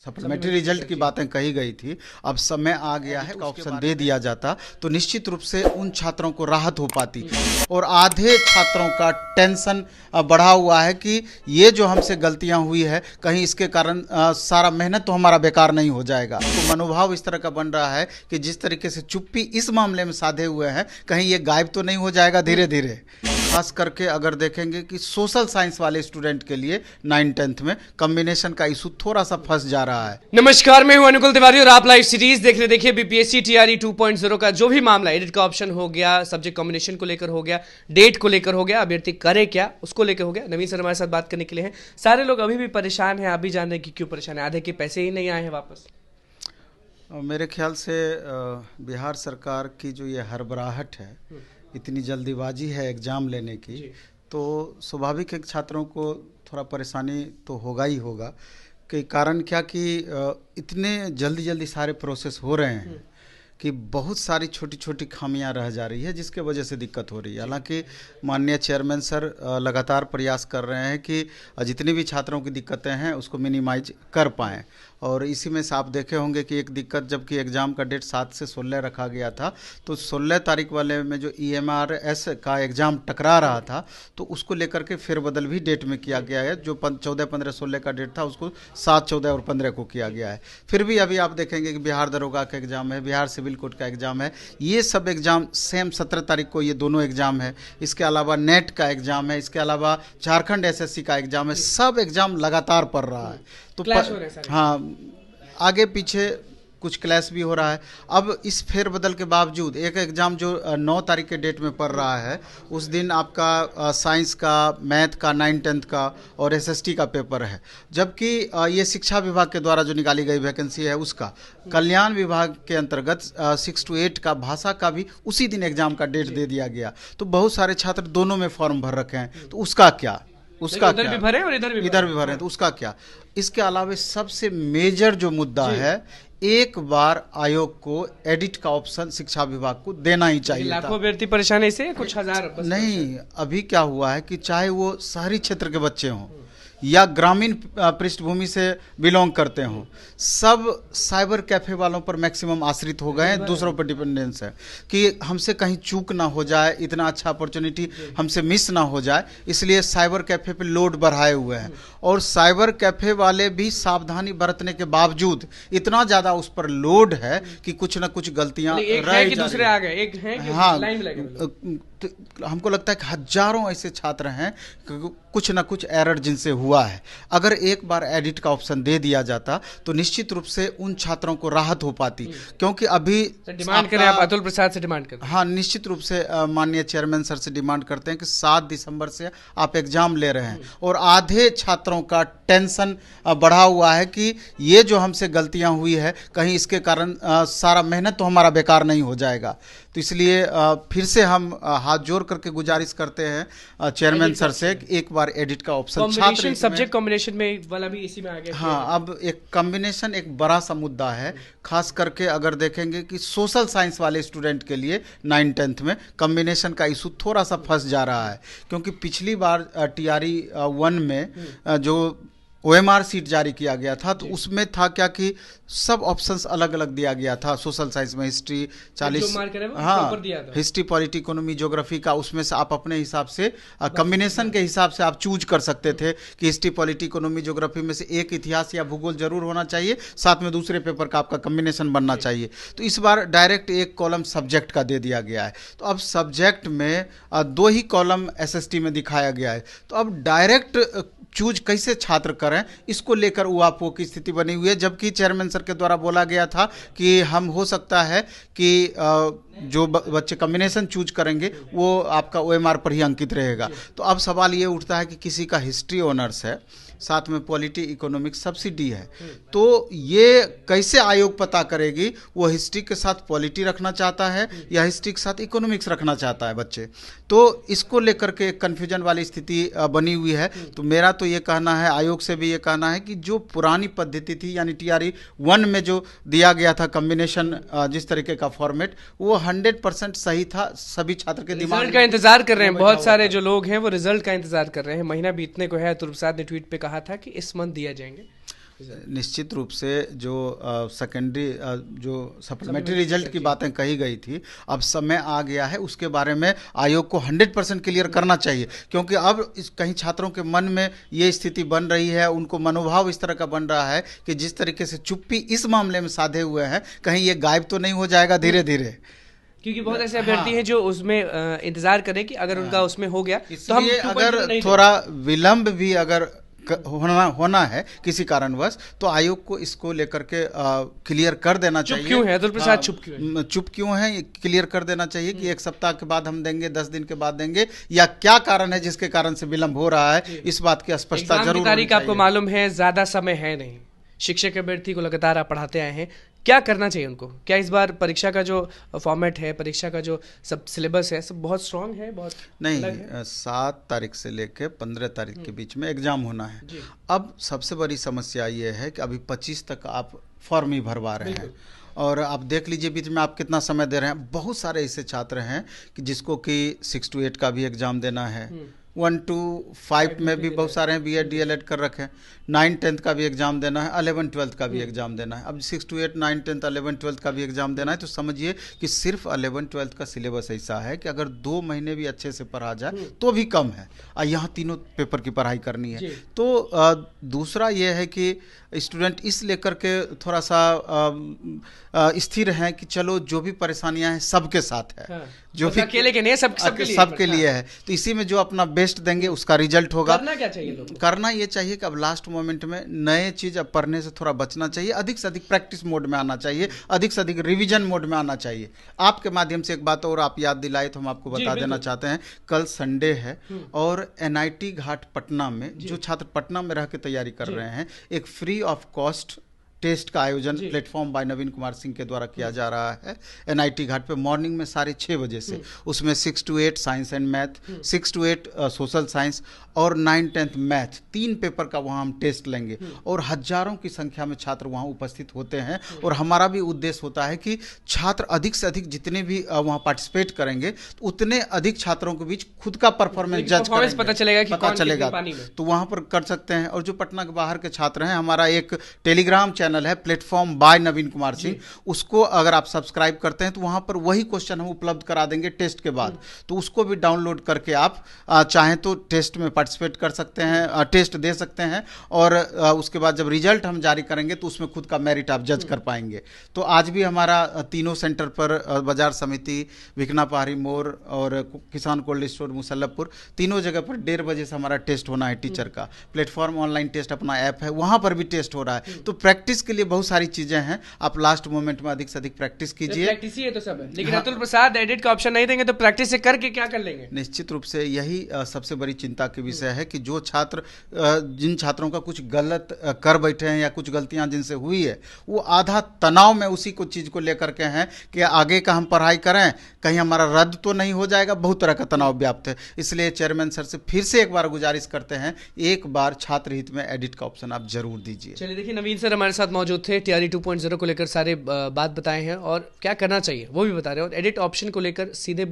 Supplementary result की बातें कही गई थी, अब समय आ गया है का ऑप्शन दे दिया जाता तो निश्चित रूप से उन छात्रों को राहत हो पाती। और आधे छात्रों का टेंशन बढ़ा हुआ है कि ये जो हमसे गलतियां हुई है कहीं इसके कारण सारा मेहनत तो हमारा बेकार नहीं हो जाएगा। तो मनोभाव इस तरह का बन रहा है कि जिस तरीके से चुप्पी इस मामले में साधे हुए हैं कहीं ये गायब तो नहीं हो जाएगा धीरे धीरे। खास करके अगर देखेंगे कि सोशल साइंस वाले स्टूडेंट के लिए 9th-10th में कॉम्बिनेशन का इशू थोड़ा सा फंस जा रहा है। नमस्कार, मैं हूं अनुकुल तिवारी और आप लाइव सीरीज देख रहे। देखिए बीपीएससी टीआरई 2.0 का जो भी मामला, एडिट का ऑप्शन हो गया, सब्जेक्ट कॉम्बिनेशन को लेकर हो गया, डेट को लेकर हो गया, अभ्यर्थी करे क्या उसको लेकर हो गया। नवीन सर हमारे साथ बात करने के लिए हैं। सारे लोग अभी भी परेशान हैं, आप भी जान रहे हैं कि क्यों परेशान है। आधे के पैसे ही नहीं आए हैं वापस। मेरे ख्याल से बिहार सरकार की जो ये हड़बड़ाहट है, इतनी जल्दीबाजी है एग्ज़ाम लेने की, तो स्वाभाविक है छात्रों को थोड़ा परेशानी तो होगा ही होगा। कि कारण क्या कि इतने जल्दी जल्दी सारे प्रोसेस हो रहे हैं कि बहुत सारी छोटी छोटी खामियां रह जा रही है जिसके वजह से दिक्कत हो रही है। हालांकि माननीय चेयरमैन सर लगातार प्रयास कर रहे हैं कि जितनी भी छात्रों की दिक्कतें हैं उसको मिनिमाइज कर पाएँ। और इसी में से आप देखे होंगे कि एक दिक्कत, जबकि एग्ज़ाम का डेट 7 से 16 रखा गया था, तो 16 तारीख वाले में जो EMRS का एग्ज़ाम टकरा रहा था तो उसको लेकर के फेरबदल भी डेट में किया गया है। जो 14, 15, 16 का डेट था उसको 7, 14 और 15 को किया गया है। फिर भी अभी आप देखेंगे कि बिहार दरोगा का एग्ज़ाम है, बिहार सिविल कोर्ट का एग्ज़ाम है, ये सब एग्ज़ाम सेम 17 तारीख को ये दोनों एग्ज़ाम है। इसके अलावा नेट का एग्ज़ाम है, इसके अलावा झारखंड SSC का एग्ज़ाम है। सब एग्ज़ाम लगातार पढ़ रहा है तो हाँ, आगे पीछे कुछ क्लैश भी हो रहा है। अब इस फेरबदल के बावजूद एक एग्ज़ाम जो 9 तारीख के डेट में पढ़ रहा है, उस दिन आपका साइंस का, मैथ का, 9th-10th का और SST का पेपर है। जबकि ये शिक्षा विभाग के द्वारा जो निकाली गई वैकेंसी है उसका, कल्याण विभाग के अंतर्गत 6 to 8 का भाषा का भी उसी दिन एग्ज़ाम का डेट दे दिया गया। तो बहुत सारे छात्र दोनों में फॉर्म भर रखे हैं, तो उसका क्या, उसका उधर भी भरे और इधर भी भरे, तो उसका क्या। इसके अलावा सबसे मेजर जो मुद्दा है, एक बार आयोग को एडिट का ऑप्शन शिक्षा विभाग को देना ही चाहिए। लाखों अभ्यर्थी परेशान है इससे, कुछ हजार नहीं। अभी क्या हुआ है कि चाहे वो शहरी क्षेत्र के बच्चे हों या ग्रामीण पृष्ठभूमि से बिलोंग करते हों, सब साइबर कैफ़े वालों पर मैक्सिमम आश्रित हो गए हैं, दूसरों पर डिपेंडेंस है कि हमसे कहीं चूक ना हो जाए, इतना अच्छा अपॉर्चुनिटी हमसे मिस ना हो जाए, इसलिए साइबर कैफ़े पे लोड बढ़ाए हुए हैं। और साइबर कैफ़े वाले भी सावधानी बरतने के बावजूद इतना ज़्यादा उस पर लोड है कि कुछ ना कुछ गलतियाँ रह जा दूसरे आ गए, एक है कि हाँ, लाइन में लगे। तो हमको लगता है कि हजारों ऐसे छात्र हैं कुछ ना कुछ एरर जिनसे हुआ है। अगर एक बार एडिट का ऑप्शन दे दिया जाता तो निश्चित रूप से उन छात्रों को राहत हो पाती। क्योंकि अभी डिमांड करें आप अतुल प्रसाद से डिमांड करें। हाँ, निश्चित रूप से माननीय चेयरमैन सर से डिमांड करते हैं कि 7 दिसंबर से आप एग्जाम ले रहे हैं और आधे छात्रों का टेंशन बढ़ा हुआ है कि ये जो हमसे गलतियां हुई है कहीं इसके कारण सारा मेहनत तो हमारा बेकार नहीं हो जाएगा। तो इसलिए फिर से हम हाथ जोड़ करके गुजारिश करते हैं चेयरमैन सर से कि एक बार एडिट का ऑप्शन छात्र सब्जेक्ट कॉम्बिनेशन में वाला भी इसी में आ गया। हाँ, अब एक कॉम्बिनेशन एक बड़ा सा मुद्दा है। खास करके अगर देखेंगे कि सोशल साइंस वाले स्टूडेंट के लिए 9th-10th में कॉम्बिनेशन का इशू थोड़ा सा फंस जा रहा है। क्योंकि पिछली बार TRE 1 में जो OMR सीट जारी किया गया था तो उसमें था क्या कि सब ऑप्शंस अलग अलग दिया गया था। सोशल साइंस में हिस्ट्री 40, हाँ, हिस्ट्री, पॉलिटी, इकोनॉमी, ज्योग्राफी का, उसमें से आप अपने हिसाब से कॉम्बिनेशन के हिसाब से आप चूज कर सकते थे कि हिस्ट्री, पॉलिटी, इकोनॉमी, ज्योग्राफी में से एक इतिहास या भूगोल जरूर होना चाहिए, साथ में दूसरे पेपर का आपका कॉम्बिनेशन बनना चाहिए। तो इस बार डायरेक्ट एक कॉलम सब्जेक्ट का दे दिया गया है। तो अब सब्जेक्ट में 2 ही कॉलम SST में दिखाया गया है। तो अब डायरेक्ट चूज कैसे छात्र करें, इसको लेकर उहापोह की स्थिति बनी हुई है। जबकि चेयरमैन सर के द्वारा बोला गया था कि हम हो सकता है कि जो बच्चे कॉम्बिनेशन चूज करेंगे वो आपका OMR पर ही अंकित रहेगा। तो अब सवाल ये उठता है कि किसी का हिस्ट्री ऑनर्स है, साथ में पॉलिटी, इकोनॉमिक्स सब्सिडी है, तो ये कैसे आयोग पता करेगी वो हिस्ट्री के साथ पॉलिटी रखना चाहता है या हिस्ट्री के साथ इकोनॉमिक्स रखना चाहता है बच्चे। तो इसको लेकर के कन्फ्यूजन वाली स्थिति बनी हुई है। तो मेरा तो ये कहना है, आयोग से भी ये कहना है कि जो पुरानी पद्धति थी यानी TRE 1 में जो दिया गया था कॉम्बिनेशन, जिस तरीके का फॉर्मेट, वो 100% सही था। सभी छात्र के दिमाग रिजल्ट का इंतजार कर रहे हैं, बहुत सारे जो लोग हैं वो रिजल्ट का इंतजार कर रहे हैं। महीना बीतने को है, अतुल प्रसाद ने ट्वीट पे कहा था कि इस मंथ दिया जाएंगे। निश्चित रूप से जो सेकेंडरी जो सप्लीमेंट्री रिजल्ट की बातें कही गई थी, अब समय आ गया है उसके बारे में आयोग को 100% क्लियर करना चाहिए, क्योंकि अब कहीं छात्रों के मन में ये स्थिति बन रही है, उनको मनोभाव इस तरह का बन रहा है कि जिस तरीके से चुप्पी इस मामले में साधे हुए हैं, कहीं ये गायब तो नहीं हो जाएगा धीरे धीरे। क्योंकि बहुत ऐसे अभ्यर्थी हैं जो उसमें इंतजार करें कि अगर उनका उसमें हो गया तो हम अगर थोड़ा विलंब भी अगर होना है किसी कारणवश, तो आयोग को इसको लेकर के क्लियर कर देना चाहिए। क्यों है अतुल प्रसाद, चुप क्यों है क्लियर कर देना चाहिए कि 1 सप्ताह के बाद हम देंगे, 10 दिन के बाद देंगे, या क्या कारण है जिसके कारण से विलंब हो रहा है, इस बात की स्पष्टता जरूर। तारीख आपको मालूम है, ज्यादा समय है नहीं, शिक्षक अभ्यर्थी को लगातार आप पढ़ाते आए हैं, क्या करना चाहिए उनको? क्या इस बार परीक्षा का जो फॉर्मेट है, परीक्षा का जो सब सिलेबस है, सब बहुत स्ट्रांग है? बहुत नहीं, 7 तारीख से लेकर 15 तारीख के बीच में एग्जाम होना है। अब सबसे बड़ी समस्या ये है कि अभी 25 तक आप फॉर्म ही भरवा रहे हैं, और आप देख लीजिए बीच में आप कितना समय दे रहे हैं। बहुत सारे ऐसे छात्र हैं कि जिसको कि 6 to 8 का भी एग्जाम देना है, 1 to 5 में भी बहुत सारे हैं, BEd DLEd कर रखे हैं, 9 10th का भी एग्जाम देना है, 11 12th का भी एग्जाम देना है। अब 6 to 8 9 10th 11 12th का भी एग्जाम देना है, तो समझिए कि सिर्फ 11 12th का सिलेबस ऐसा है कि अगर 2 महीने भी अच्छे से पढ़ा जाए तो भी कम है, और यहाँ तीनों पेपर की पढ़ाई करनी है। तो दूसरा ये है कि स्टूडेंट इस लेकर के थोड़ा सा स्थिर हैं कि चलो जो भी परेशानियां हैं सबके साथ है, जो भी अकेले के नहीं, सबके लिए है, तो इसी में जो अपना बेस्ट देंगे उसका रिजल्ट होगा। करना क्या चाहिए लोगों को? करना ये चाहिए कि अब लास्ट मोमेंट में नए चीज अब पढ़ने से थोड़ा बचना चाहिए, अधिक से अधिक प्रैक्टिस मोड में आना चाहिए, अधिक से अधिक रिवीजन मोड में आना चाहिए। आपके माध्यम से एक बात और आप याद दिलाए तो हम आपको बता देना चाहते हैं, कल संडे है और NIT घाट पटना में जो छात्र पटना में रह के तैयारी कर रहे हैं, एक फ्री ऑफ कॉस्ट टेस्ट का आयोजन प्लेटफॉर्म बाय नवीन कुमार सिंह के द्वारा किया जा रहा है NIT घाट पे, मॉर्निंग में 6:30 बजे से। उसमें 6 to 8 science and math, 6 to 8 social science और 9 10th मैथ, 3 पेपर का वहाँ हम टेस्ट लेंगे, और हजारों की संख्या में छात्र वहाँ उपस्थित होते हैं। और हमारा भी उद्देश्य होता है कि छात्र अधिक से अधिक जितने भी वहाँ पार्टिसिपेट करेंगे, तो उतने अधिक छात्रों के बीच खुद का परफॉर्मेंस जज करेंगे, पता चलेगा तो वहाँ पर कर सकते हैं। और जो पटना के बाहर के छात्र हैं, हमारा एक टेलीग्राम चैनल है प्लेटफॉर्म बाय नवीन कुमार सिंह, उसको अगर आप सब्सक्राइब करते हैं तो वहां पर वही क्वेश्चन हम उपलब्ध करा देंगे टेस्ट के बाद, तो उसको भी डाउनलोड करके आप चाहें तो टेस्ट में पार्टिसिपेट कर सकते हैं, टेस्ट दे सकते हैं, और उसके बाद जब रिजल्ट हम जारी करेंगे तो उसमें खुद का मेरिट आप जज कर पाएंगे। तो आज भी हमारा तीनों सेंटर पर, बाजार समिति, भिकना पहाड़ी मोड़ और किसान कोल्ड स्टोर मुसल्लफपुर, तीनों जगह पर 1:30 बजे से हमारा टेस्ट होना है टीचर का। प्लेटफॉर्म ऑनलाइन टेस्ट अपना ऐप है, वहां पर भी टेस्ट हो रहा है। तो प्रैक्टिस के लिए बहुत सारी चीजें हैं, आप लास्ट मोमेंट में अधिक से अधिक प्रैक्टिस कीजिए। प्रैक्टिस ही है तो सब है, लेकिन अतुल प्रसाद एडिट का ऑप्शन नहीं देंगे तो प्रैक्टिस से करके क्या कर लेंगे? निश्चित रूप से यही सबसे बड़ी चिंता की विषय है कि जो छात्र, जिन छात्रों का कुछ गलत कर बैठे हैं या कुछ गलतियां जिनसे हुई है, वो आधा तनाव में उसी को चीज को लेकर के हैं कि आगे का हम पढ़ाई करें, कहीं हमारा रद्द तो नहीं हो जाएगा, बहुत तरह का तनाव व्याप्त है। इसलिए चेयरमैन सर से फिर से एक बार गुजारिश करते हैं, एक बार छात्र हित में एडिट का ऑप्शन आप जरूर दीजिए। चलिए, देखिए नवीन सर हमारे साथ मौजूद थे, TRE 2.0 को लेकर सारे बात बताए हैं और क्या करना चाहिए वो भी बता रहे हैं, और एडिट ऑप्शन को लेकर सीधे